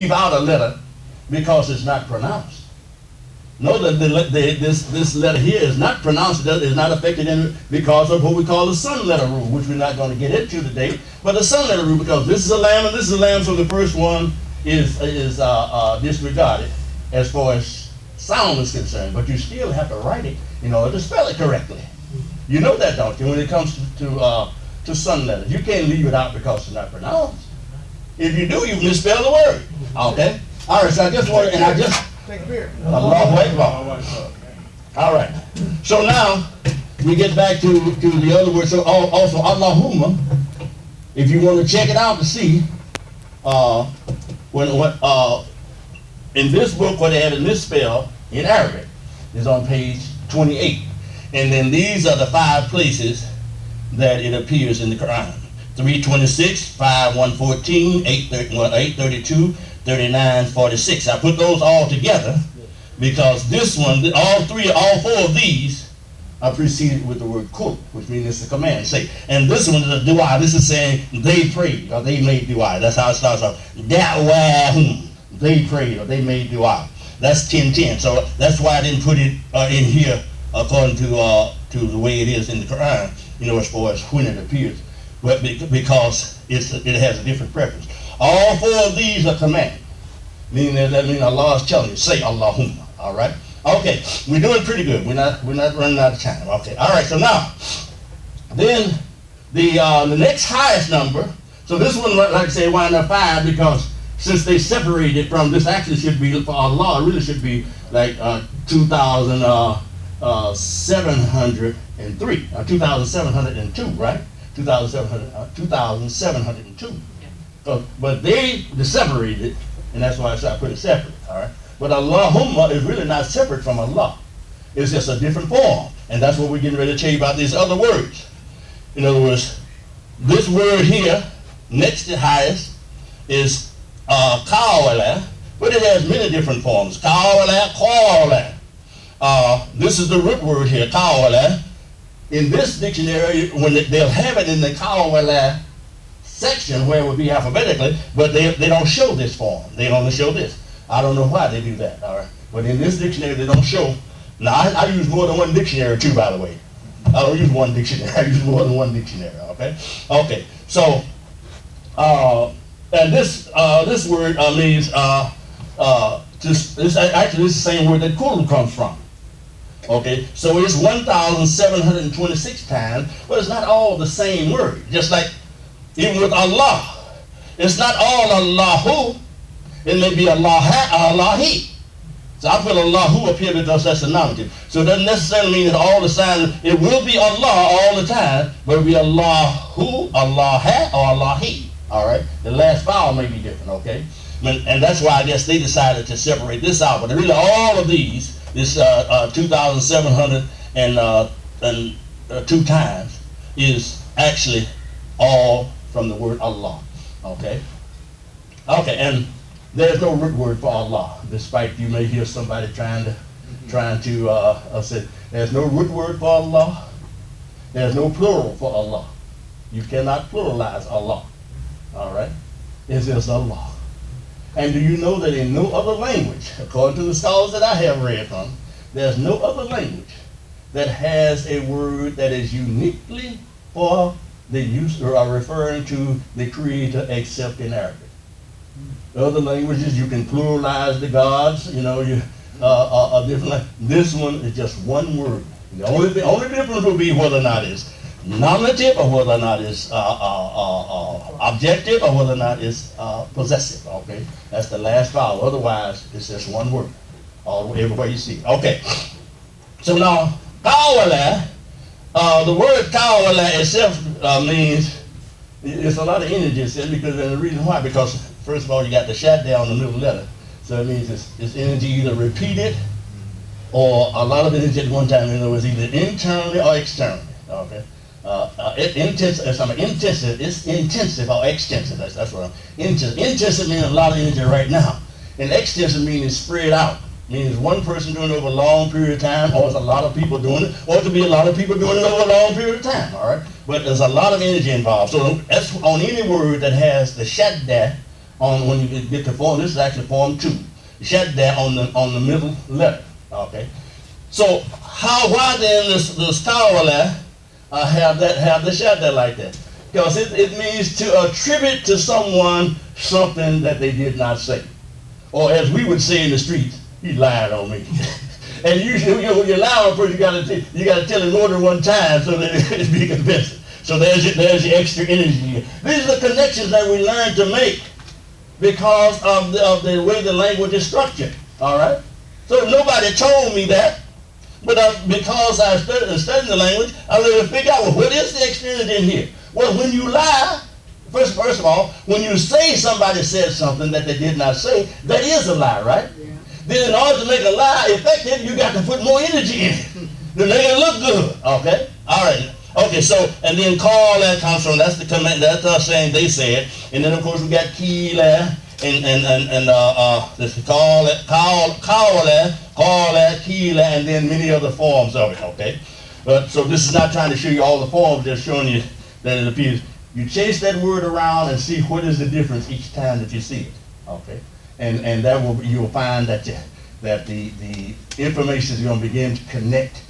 leave out a letter because it's not pronounced. No, this letter here is not pronounced, is not affected in because of what we call the sun letter rule, which we're not going to get into today. But the sun letter rule, because this is a lamb and this is a lamb, so the first one is disregarded as far as sound is concerned. But you still have to write it in order to spell it correctly. You know that, don't you? When it comes to sun letters, you can't leave it out because it's not pronounced. If you do, you misspell the word. Okay. All right. So I just want, and I just. Allahu Akbar. All right. So now we get back to the other word. So also Allahumma, if you want to check it out to see in this book what they have in this spell in Arabic is on page 28. And then these are the 5 places that it appears in the Quran. 326, 5114, 832, 3946. I put those all together because this one, all 4 of these are preceded with the word kul, which means it's a command. Say, and this one is a dua. This is saying they prayed or they made dua. That's how it starts off. Da'wahum. They prayed or they made dua. That's 10:10. So that's why I didn't put it in here according to the way it is in the Quran. As far as when it appears, but because it has a different preference. All 4 of these are command, meaning that means Allah is telling you, say Allahumma. All right. Okay, we're doing pretty good. We're not running out of time. Okay. All right. So now, then the next highest number. So this one, like I say, wind up 5 because since they separated from this, actually should be for Allah. It really should be like 2,703, 2,702, right? 2,702. But they separated, and that's why I put it separate, all right? But Allahumma is really not separate from Allah. It's just a different form. And that's what we're getting ready to tell you about these other words. In other words, this word here, next to highest, is Qawala, but it has many different forms. Qawala, Qawala. This is the root word here, Qawala. In this dictionary, when they'll have it in the Qawala section where it would be alphabetically, but they don't show this form. They only show this. I don't know why they do that, all right? But in this dictionary, they don't show. Now, I use more than one dictionary, too, by the way. I don't use one dictionary. I use more than one dictionary, okay? Okay, so, and this word means, this is the same word that kul comes from. Okay, so it's 1,726 times, but it's not all the same word. Just like even with Allah, it's not all Allahu. It may be Allah, Allahi. So I put Allahu up here because that's a nominative. So it doesn't necessarily mean that all the signs, it will be Allah all the time, but it will be Allahu, Allah, or Allahi. All right, the last vowel may be different, okay? And that's why I guess they decided to separate this out. But really all of these, this 2,702 times is actually all from the word Allah. Okay? Okay, and there's no root word for Allah, despite you may hear somebody trying to say there's no root word for Allah. There's no plural for Allah. You cannot pluralize Allah. All right? It's just Allah. And do you know that in no other language, according to the scholars that I have read from, there's no other language that has a word that is uniquely for the use or are referring to the Creator except in Arabic. Other languages you can pluralize the gods, different. This one is just one word. The only difference will be whether or not it's nominative or whether or not it's objective or whether or not it's possessive. Okay, that's the last vowel. Otherwise, it's just one word. Everywhere you see. Okay, so now Qawala, the word Qawala itself means it's a lot of energy because the reason why, because first of all you got the shad down in the middle letter, so it means it's energy either repeated or a lot of energy at one time. In other words, either internally or externally. Okay. It's intensive or extensive. That's what I'm. Intensive means a lot of energy right now, and extensive means spread out. Means one person doing it over a long period of time, or it's a lot of people doing it, or it could be a lot of people doing it over a long period of time. All right, but there's a lot of energy involved. So that's on any word that has the shadda when you get to form. This is actually form 2. Shadda on the middle letter. Okay. So why then this Tawala have the Shadda like that? Because it means to attribute to someone something that they did not say. Or as we would say in the streets, he lied on me. And usually when you lie on a person, you got to tell him more than one time so that it be convincing. So there's your extra energy. These are the connections that we learn to make because of the way the language is structured. All right. So nobody told me that, but because I studied the language, I was able to figure out, well, what is the extra energy in here? Well, when you lie, first of all, when you say somebody said something that they did not say, that is a lie, right? Yeah. Then in order to make a lie effective, you got to put more energy in it to make it look good. Okay? All right. Okay, so, and then call that comes from, that's the command, that's us saying they said. And then, of course, we got kila and this call that, kila, and then many other forms of it, okay? But, so this is not trying to show you all the forms, just showing you that it appears. You chase that word around and see what is the difference each time that you see it, okay? And that you'll find that the information is going to begin to connect.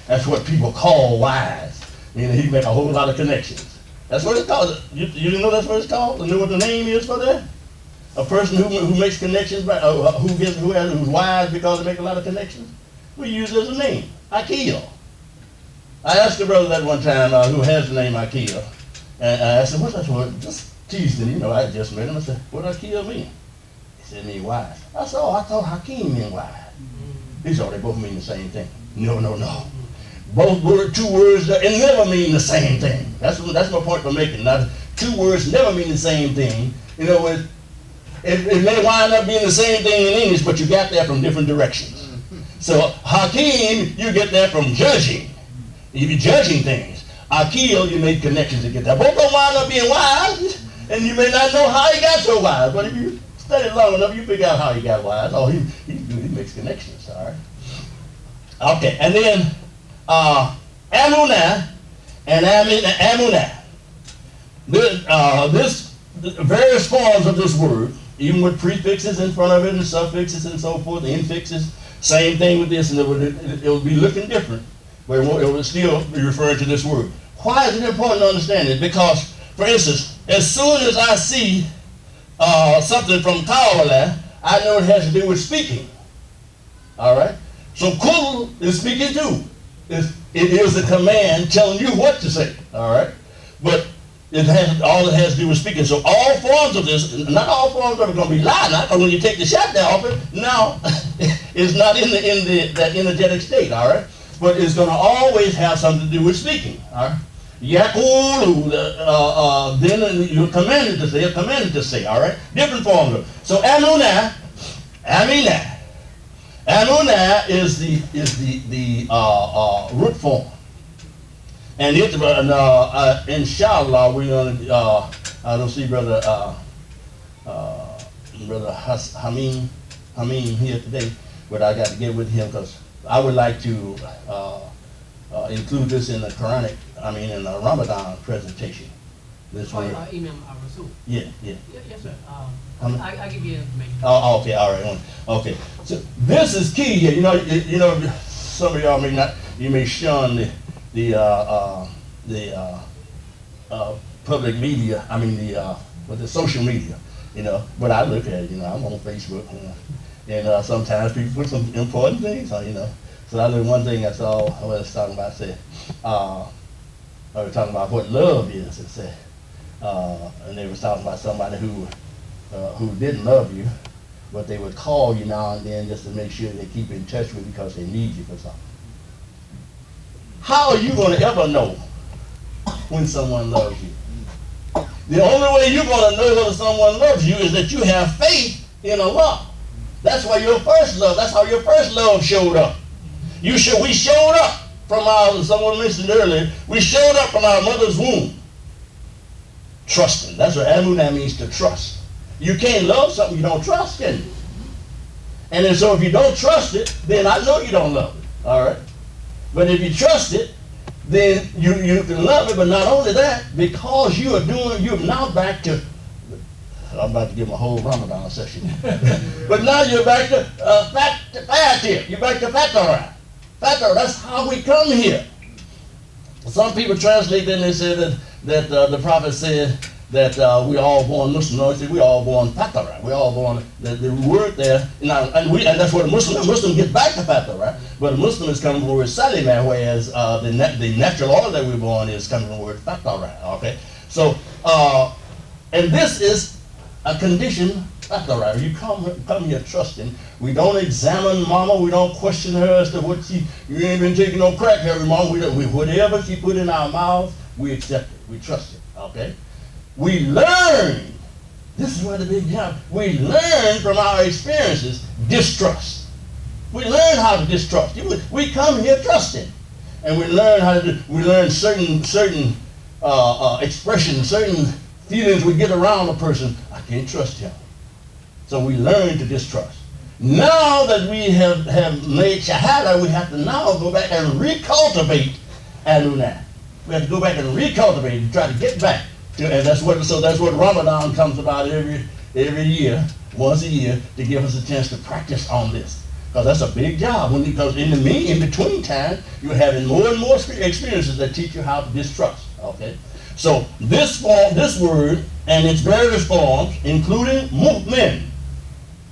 That's what people call wise. You know, he can make a whole lot of connections. That's what it's called. You didn't know that's what it's called? You know what the name is for that? A person who makes connections, who's wise because they make a lot of connections. We use it as a name, Akil. I asked a brother that one time who has the name Akil, and I asked him, what's that word? Just teased him, I just met him. I said, what does Akil mean? He said, it means wise. I said, I thought Hakeem meant wise. He said, they both mean the same thing. No. Both two words that it never mean the same thing. That's my point for making. Now, two words never mean the same thing. You know, it may wind up being the same thing in English, but you got that from different directions. So Hakeem, you get that from judging. You're judging things. Akil, you make connections to get that. Both don't wind up being wise, and you may not know how he got so wise, but if you study long enough, you figure out how he got wise. Oh, he makes connections, all right? Okay, and then Amunah and Amunah. This various forms of this word, even with prefixes in front of it and suffixes and so forth, infixes, same thing with this, and it would be looking different, but it would still be referring to this word. Why is it important to understand it? Because, for instance, as soon as I see something from Tawala, I know it has to do with speaking. All right? So Kul is speaking too. It is a command telling you what to say. All right? But it has to do with speaking. So all forms of this, not all forms of it are going to be lie now, because when you take the shot down off it, now it's not in that energetic state. All right? But it's going to always have something to do with speaking. All right? Yakul, then you're commanded to say, all right? Different forms of it. So Amunah is the root form. And inshallah, we're going to, I don't see Brother Hameen here today, but I got to get with him because I would like to include this in the Quranic, in the Ramadan presentation. This one. Imam Rasul. Yeah. Yes, sir. I give you information. Oh, okay, all right. Okay. So this is key here. You know, some of y'all may shun the public media. The social media. But I look at it. I'm on Facebook. And sometimes people put some important things on. So I know one thing I saw, I was talking about, I was talking about what love is, and said, and they was talking about somebody who didn't love you, but they would call you now and then just to make sure they keep in touch with you because they need you for something. How are you going to ever know when someone loves you? The only way you're going to know whether someone loves you is that you have faith in Allah. That's why that's how your first love showed up. We showed up from someone mentioned earlier, we showed up from our mother's womb. Trusting. That's what Amunah means, to trust. You can't love something you don't trust, can you? And then so if you don't trust it, then I know you don't love it. All right? But if you trust it, then you can love it, but not only that, because you're now back to I'm about to give them a whole Ramadan session. But now you're back to fat here. You're back to Fatarah. Fatarah, that's how we come here. Some people translate it and they say that the prophet said that we all born Muslim. No, he said we all born Fatarah. We all born, the word there, and that's what a Muslim gets back to Fatarah. But a Muslim is coming from the word Salima, whereas the natural order that we're born is coming from the word Fatarah. Okay? So, and this is a condition, Fatarah. You come here trusting. We don't examine mama. We don't question her as to what you ain't been taking no crack every mama. Whatever she put in our mouths, we accept it. We trust it. Okay? We learn. This is where the big job. We learn from our experiences distrust. We learn how to distrust. We come here trusting, and we learn how to do. We learn certain expressions, certain feelings we get around a person. I can't trust him. So we learn to distrust. Now that we have made shahada, we have to now go back and recultivate adunah. We have to go back and recultivate and try to get back. And that's what Ramadan comes about every year, once a year, to give us a chance to practice on this. Because that's a big job. Because in between time, you're having more and more experiences that teach you how to distrust. Okay? So this word and its various forms, including mu'min,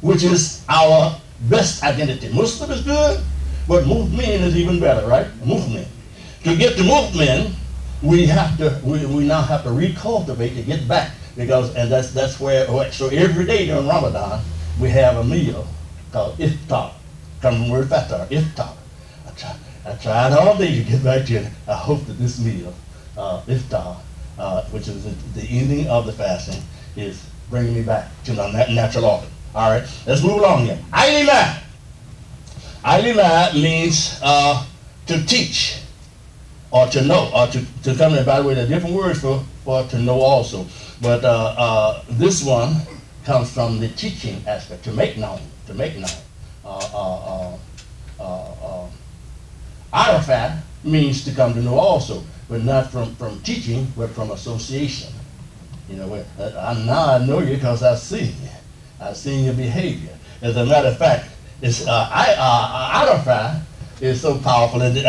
which is our best identity. Muslim is good, but mu'min is even better, right? Mu'min. To get to mu'min, we now have to recultivate to get back, and that's where. So every day during Ramadan we have a meal called iftar, comes from the word fatar, iftar. I tried all day to get back to it. I hope that this meal, iftar, which is the ending of the fasting, is bringing me back to my natural order. All right, let's move along here. Alima. Alima means to teach, or to know, or to come in. By the way, there are different words for to know also. But this one comes from the teaching aspect, to make known, to make known. Arafat means to come to know also, but not from teaching, but from association. You know, now I know you because I've seen you. I've seen your behavior. As a matter of fact, it's Arafat is so powerful. It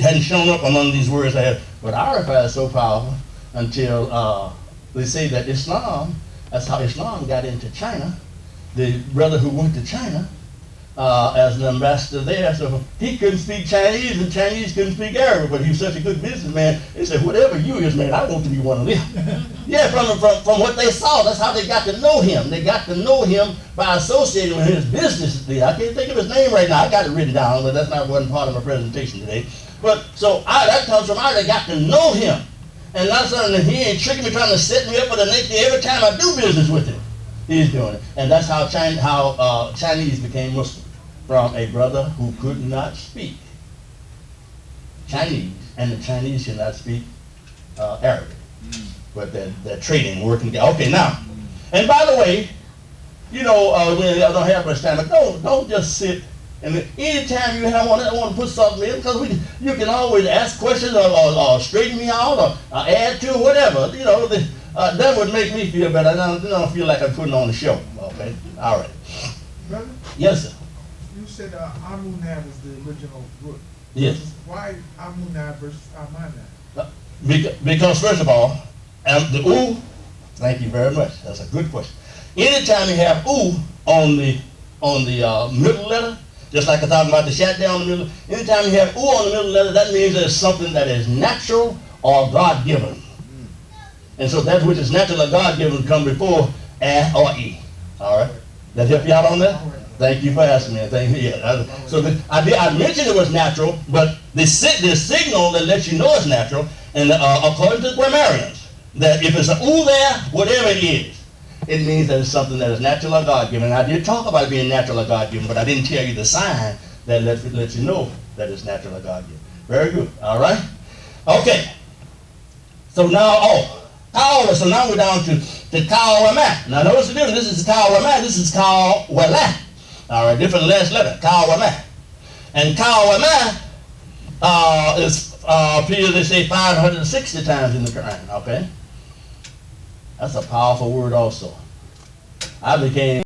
hadn't shown up among these words I have, but Arafat is so powerful until they say that Islam. That's how Islam got into China. The brother who went to China as an ambassador there, so he couldn't speak Chinese and Chinese couldn't speak Arabic, but he was such a good businessman. They said, whatever you is, man, I want to be one of them. Yeah, from what they saw, that's how they got to know him. They got to know him by associating with his business. I can't think of his name right now. I got it written down, but wasn't part of my presentation today. But so that comes from I got to know him. And not something that he ain't tricking me, trying to set me up for the next day every time I do business with him. He's doing it. And that's how Chinese became Muslim. From a brother who could not speak Chinese, and the Chinese cannot speak Arabic. But they're trading, working together. Okay, now, and by the way, you know, when I don't have much time, but don't just sit. And anytime you want to put something in, because you can always ask questions or straighten me out or add to whatever. You know, that would make me feel better. I don't feel like I'm putting on a show. Okay, all right. Brother? Yes, sir. You said Amunab was the original book. Yes. Why Amunab versus Amanab? Because first of all, the U, thank you very much. That's a good question. Anytime you have U on the middle letter, just like I talked about the shat down the middle, anytime you have U on the middle letter, that means there's something that is natural or God-given. And so that which is natural or God-given come before A or E. All right? That help you out on that? Thank you for asking me. Thank you. Yeah. So I mentioned it was natural, but the signal that lets you know it's natural, and according to grammarians, that if it's an U there, whatever it is, it means that it's something that is natural or God-given. I did talk about it being natural or God-given, but I didn't tell you the sign that lets you know that it's natural or God-given. Very good. All right? Okay. So now, so now we're down to Kal Ramah. Now notice the difference. This is Kal Ramah. This is Kal Wala. All right, different last letter. Kal Ramah. And Kal Ramah appears, they say, 560 times in the Quran. Okay. That's a powerful word also. I became